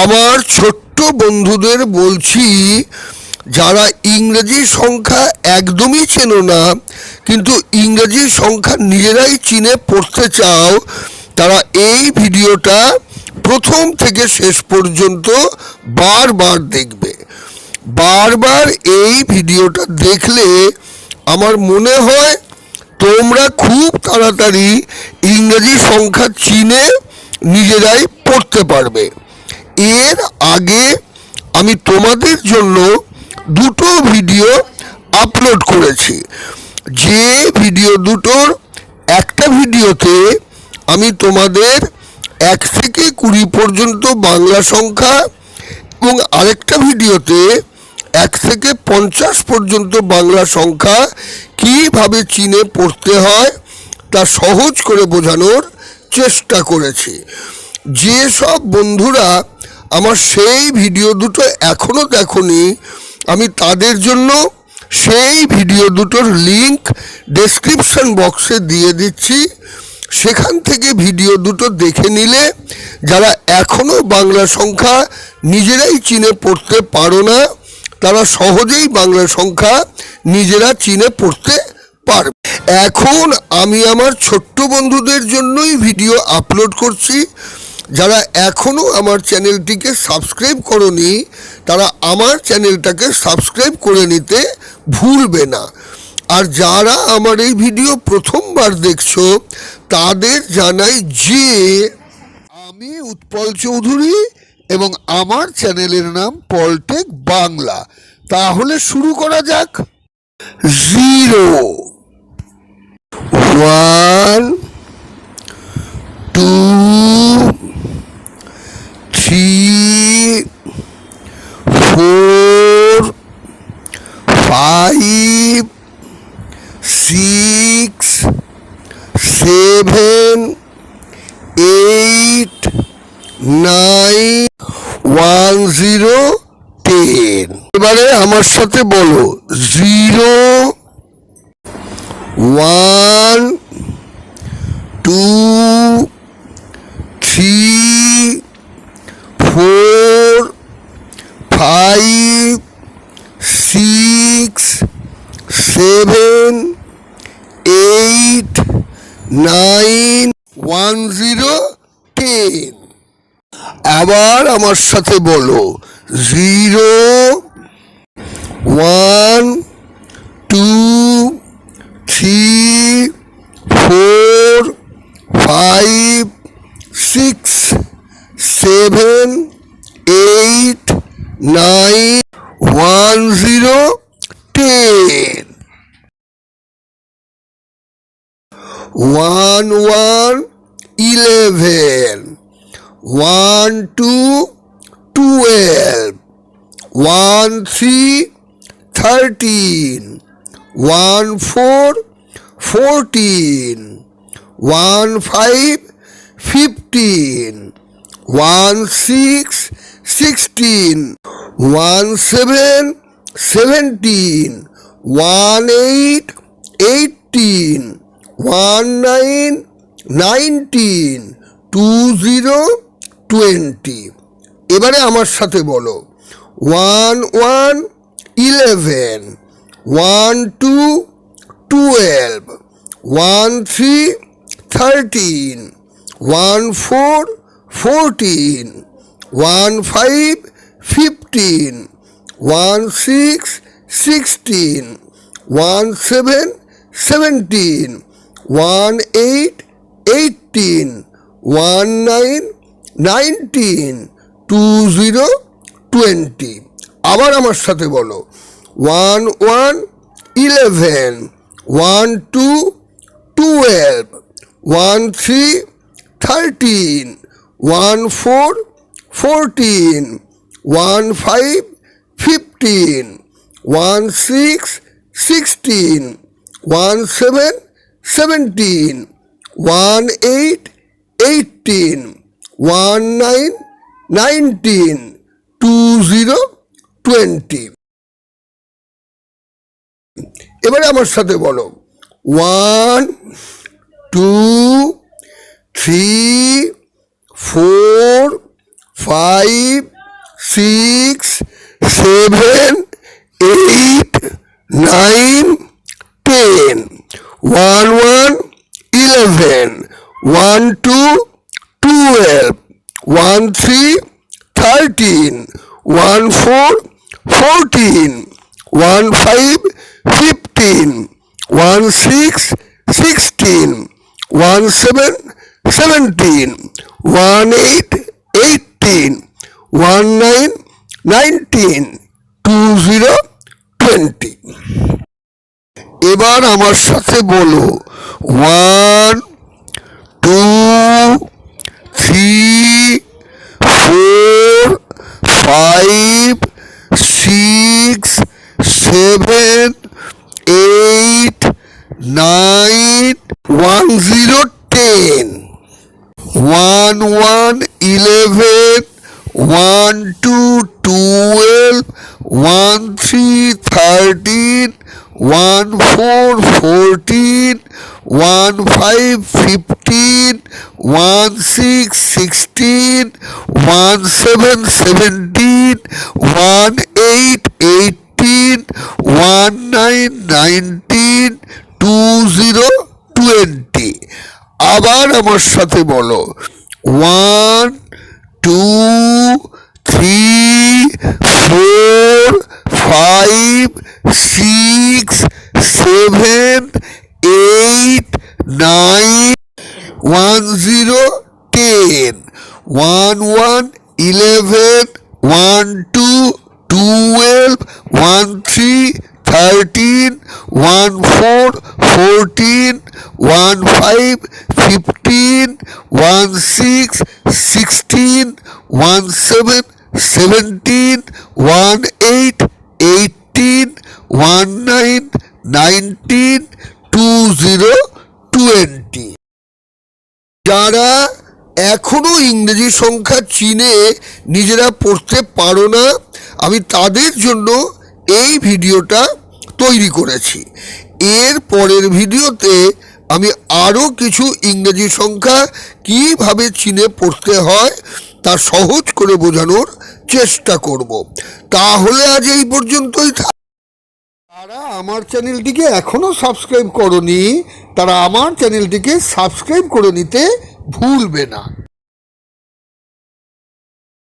আমার ছোট্ট বন্ধুদের বলছি, যারা ইংরেজি সংখ্যা একদমই চেনো না কিন্তু ইংরেজি সংখ্যা নিজেরাই চিনে পড়তে চাও, তারা এই ভিডিওটা প্রথম থেকে শেষ পর্যন্ত বারবার দেখবে। বারবার এই ভিডিওটা দেখলে আমার মনে হয় তোমরা খুব তাড়াতাড়ি ইংরেজি সংখ্যা চিনে নিজেরাই পড়তে পারবে। এর আগে আমি তোমাদের জন্য দুটো ভিডিও আপলোড করেছি। যে ভিডিও দুটোর একটা ভিডিওতে আমি তোমাদের 1 থেকে 20 পর্যন্ত বাংলা সংখ্যা এবং আরেকটা ভিডিওতে 1 থেকে 50 পর্যন্ত বাংলা সংখ্যা কীভাবে চিনে পড়তে হয় তা সহজ করে বোঝানোর চেষ্টা করেছি। যেসব বন্ধুরা আমার সেই ভিডিও দুটো এখনও দেখোনি, আমি তাদের জন্য সেই ভিডিও দুটোর লিংক ডেসক্রিপশন বক্সে দিয়ে দিচ্ছি। সেখান থেকে ভিডিও দুটো দেখে নিলে যারা এখনও বাংলা সংখ্যা নিজেরাই চিনে পড়তে পারো না, তারা সহজেই বাংলা সংখ্যা নিজেরা চিনে পড়তে পারবে। এখন আমি আমার ছোট্ট বন্ধুদের জন্যই ভিডিও আপলোড করছি। যারা এখনও আমার চ্যানেলটিকে সাবস্ক্রাইব করোনি, তারা আমার চ্যানেলটাকে সাবস্ক্রাইব করে নিতে ভুলবে না। আর যারা আমার এই ভিডিও প্রথমবার দেখছো, তাদের জানাই যে আমি উৎপল চৌধুরী এবং আমার চ্যানেলের নাম পলটেক বাংলা। তাহলে শুরু করা যাক। 0 1 2 3 4 5 6 7 8 9 1 0 10। এবারে আমার সাথে বলো 0 1 2 3 4 5 6 7 8 9 1 0 10। আবার আমার সাথে বলো 0 1 2 3 4 5 6 7 8 9 1 0 10। 1 1 11 1 2 12 1 3 13 1 4 14 1 5 15 1 6 16 1 7 17 1 8 18 1 9 19 2 0 20। এবারে আমার সাথে বলো 1 1 11 1 2 12 1 3 13 1 4 14 1 5 15 1 6 16 1 7 17 1 8 18 1 9 19 2 0 20। আবার আমার সাথে বলো 1 1 11 1 2 12 1 3 13 1 4 14 1 5 15 1 6 16 1 7 17 1 8 18 1 9 19 2 0 20। এবারে আমার সাথে বলো 1 2 3 4 5 6 7 8 9 10 1 11 1 2 12 1 3 13 1 4 14 1 5 15 1 6 16 1 7 17 1 8 18 1 9 19 2 0 20। এবার আমার সাথে বলো 1 2 3 4 5 6 7 8 9 1 0 10 1 1 11 1 2 12 1 3 13 1 4 14 1 5 15 1 6 16 1 7 17 1 8 18 1 9 19 2 0 20। আবার আমার সাথে বলো 1 2 3 4 5 6 7 8 9 1 0 10 1 1 11 1 2 12 1 3 13 1 4 14 1 5 15 1 6 16 1 7 17 1 8 18 1 9 19 2 0 20। যারা এখনো ইংরেজি সংখ্যা চিনে নিজেরা পড়তে পারো না, আমি তাদের জন্য এই ভিডিওটা তৈরি করেছি। এর পরের ভিডিওতে আমি আরও কিছু ইংরেজি সংখ্যা কীভাবে চিনে পড়তে হয় তা সহজ করে বোঝানোর চেষ্টা করব। তাহলে আজ এই পর্যন্তই। যারা আমার চ্যানেলটিকে এখনও সাবস্ক্রাইব করনি তারা আমার চ্যানেলটিকে সাবস্ক্রাইব করে নিতে ভুলবে না।